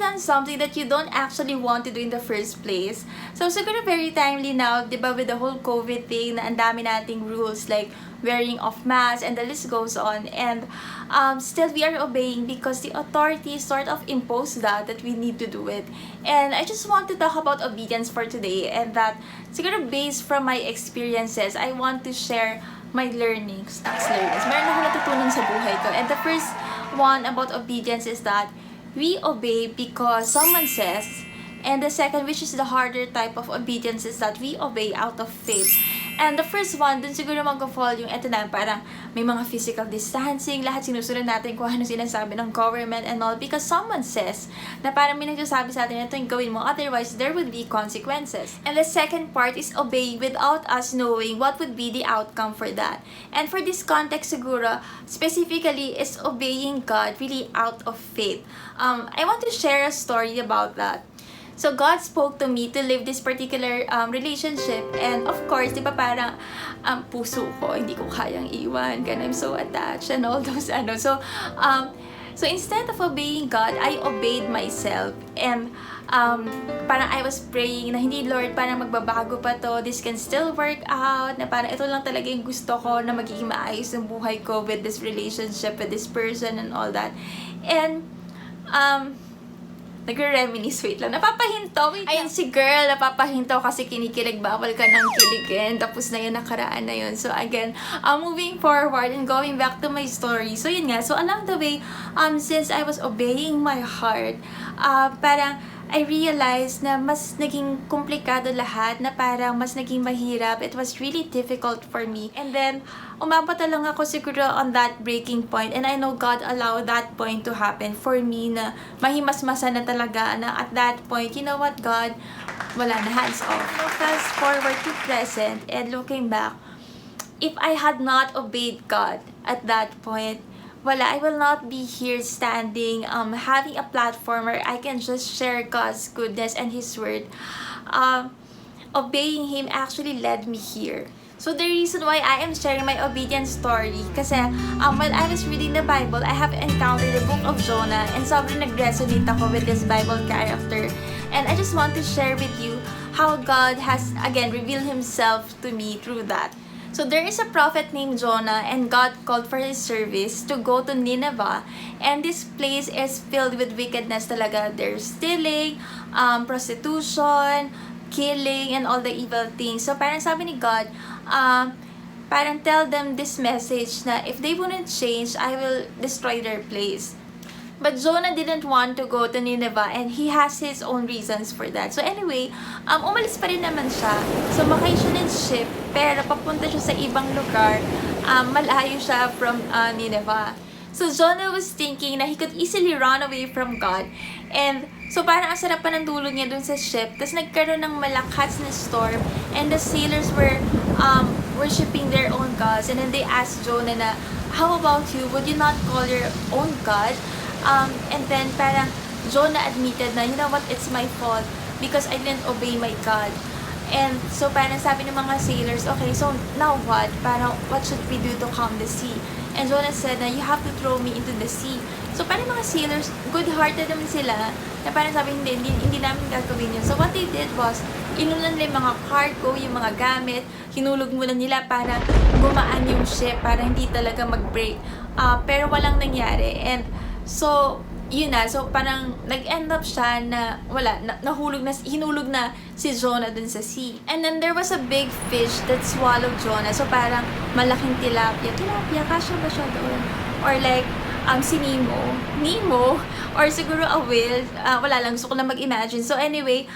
done something that you don't actually want to do in the first place? So, siguro very timely now, di ba, with the whole COVID thing, na ang dami nating rules like wearing of masks and the list goes on. And still we are obeying because the authorities sort of imposed that we need to do it. And I just want to talk about obedience for today, and that siguro based from my experiences, I want to share my learnings. Meron ako natutunan sa buhay ko. And the first one about obedience is that we obey because someone says, and the second, which is the harder type of obedience, is that we obey out of faith. And the first one, dun siguro mag-fall yung eto na, parang may mga physical distancing, lahat sinusunod natin kung ano sinasabi ng government and all, because someone says na parang may nagsasabi sa atin, ito yung gawin mo, otherwise there would be consequences. And the second part is obeying without us knowing what would be the outcome for that. And for this context siguro, specifically, is obeying God really out of faith. I want to share a story about that. So, God spoke to me to live this particular relationship. And of course, di ba parang puso ko, hindi ko kayang iwan. And I'm so attached and all those ano. So instead of obeying God, I obeyed myself. And parang I was praying na hindi, Lord, parang magbabago pa to. This can still work out. Na parang ito lang talaga yung gusto ko, na magiging maayos yung buhay ko with this relationship, with this person and all that. And nagre-reminisce, wait lang, napapahinto, ayun si girl, napapahinto kasi kinikilig, bawal ka ng kiligin, tapos na yun, nakaraan na yun. So again, moving forward and going back to my story, so yun nga, so along the way, since I was obeying my heart, parang I realized na mas naging komplikado lahat, na parang mas naging mahirap. It was really difficult for me. And then, umabot na lang ako siguro on that breaking point. And I know God allowed that point to happen for me, na mahimasmasa na talaga, na at that point, you know what, God, wala na, hands off. So fast forward to present and looking back, if I had not obeyed God at that point, I will not be here standing, having a platform where I can just share God's goodness and His Word. Obeying Him actually led me here. So the reason why I am sharing my obedience story, kasi while I was reading the Bible, I have encountered the book of Jonah, and sobrang nag-resonate ako with this Bible character. And I just want to share with you how God has, again, revealed Himself to me through that. So there is a prophet named Jonah, and God called for his service to go to Nineveh, and this place is filled with wickedness talaga. There's stealing, prostitution, killing, and all the evil things. So parang sabi ni God, parang tell them this message na if they wouldn't change, I will destroy their place. But Jonah didn't want to go to Nineveh, and he has his own reasons for that. So anyway, umalis pa rin naman siya. So makay siya ng ship, pero papunta siya sa ibang lugar. Malayo siya from Nineveh. So Jonah was thinking na he could easily run away from God. And so parang ang sarap pa ng tulog niya dun sa ship. Tapos nagkaroon ng malakas na storm, and the sailors were worshiping their own gods. And then they asked Jonah na, how about you? Would you not call your own God? And then parang Jonah admitted na, you know what, it's my fault because I didn't obey my God. And so parang sabi ng mga sailors, okay, so now what? Parang what should we do to calm the sea? And Jonah said na, you have to throw me into the sea. So parang mga sailors, good-hearted naman sila, na parang sabi, hindi namin gagawin yun. So what they did was, inulan nila yung mga cargo, yung mga gamit, hinulog muna nila para gumaan yung ship, para hindi talaga mag-break. Pero walang nangyari. And so, yun na. So, parang nag-end up siya na wala, hinulog na si Jonah dun sa sea. And then, there was a big fish that swallowed Jonah. So, parang malaking tilapia. Tilapia, kasya ba siya doon? Or like, si Nemo, or siguro a whale. Wala lang, gusto ko na mag-imagine. So, anyway,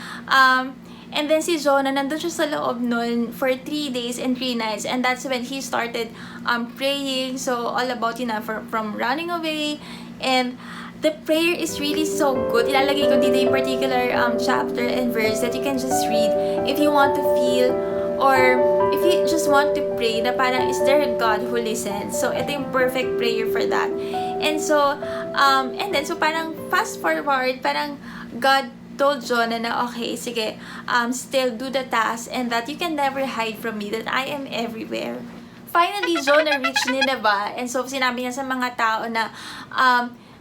and then si Jonah, nandun siya sa loob nun for 3 days and 3 nights. And that's when he started praying. So, all about, from running away. And the prayer is really so good. Ilalagay ko dito yung particular chapter and verse that you can just read if you want to feel, or if you just want to pray na parang, is there a God who listens? So, ito yung perfect prayer for that. And so, and then, so parang fast forward, parang God told Jonah na, okay, sige, still do the task, and that you can never hide from me, that I am everywhere. Finally, Jonah reached Nineveh, and so sinabi niya sa mga tao na,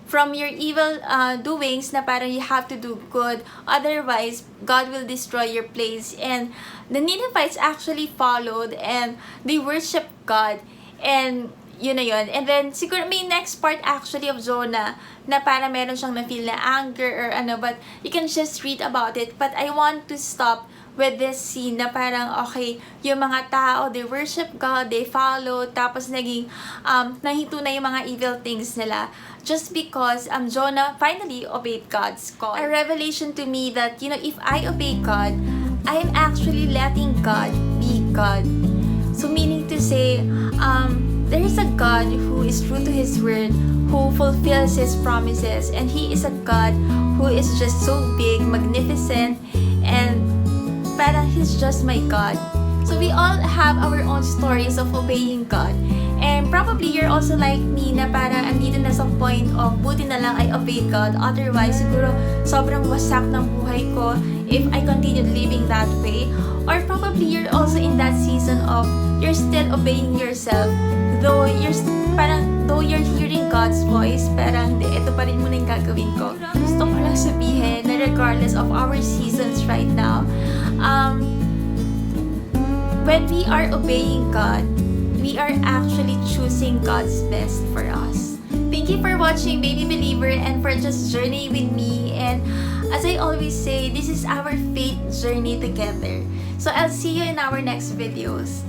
from your evil doings na parang you have to do good, otherwise God will destroy your place. And the Ninevites actually followed and they worship God, and yun na yun. And then siguro may next part actually of Jonah na para meron siyang na-feel na anger or ano, but you can just read about it. But I want to stop with this scene na parang okay, yung mga tao, they worship God, they follow, tapos naging nahito na yung mga evil things nila just because Jonah finally obeyed God's call. A revelation to me that, you know, if I obey God, I am actually letting God be God. So meaning to say, there is a God who is true to His word, who fulfills His promises, and He is a God who is just so big, magnificent, and parang He's just my God. So we all have our own stories of obeying God. And probably you're also like me na parang andito na sa point of buti na lang I obeyed God. Otherwise, siguro sobrang wasak ng buhay ko if I continued living that way. Or probably you're also in that season of you're still obeying yourself. Though you're hearing God's voice, parang ito pa rin muna yung gagawin ko. Gusto ko lang sabihin na regardless of our seasons right now, when we are obeying God, we are actually choosing God's best for us. Thank you for watching, Baby Believer, and for just journeying with me. And as I always say, this is our faith journey together. So I'll see you in our next videos.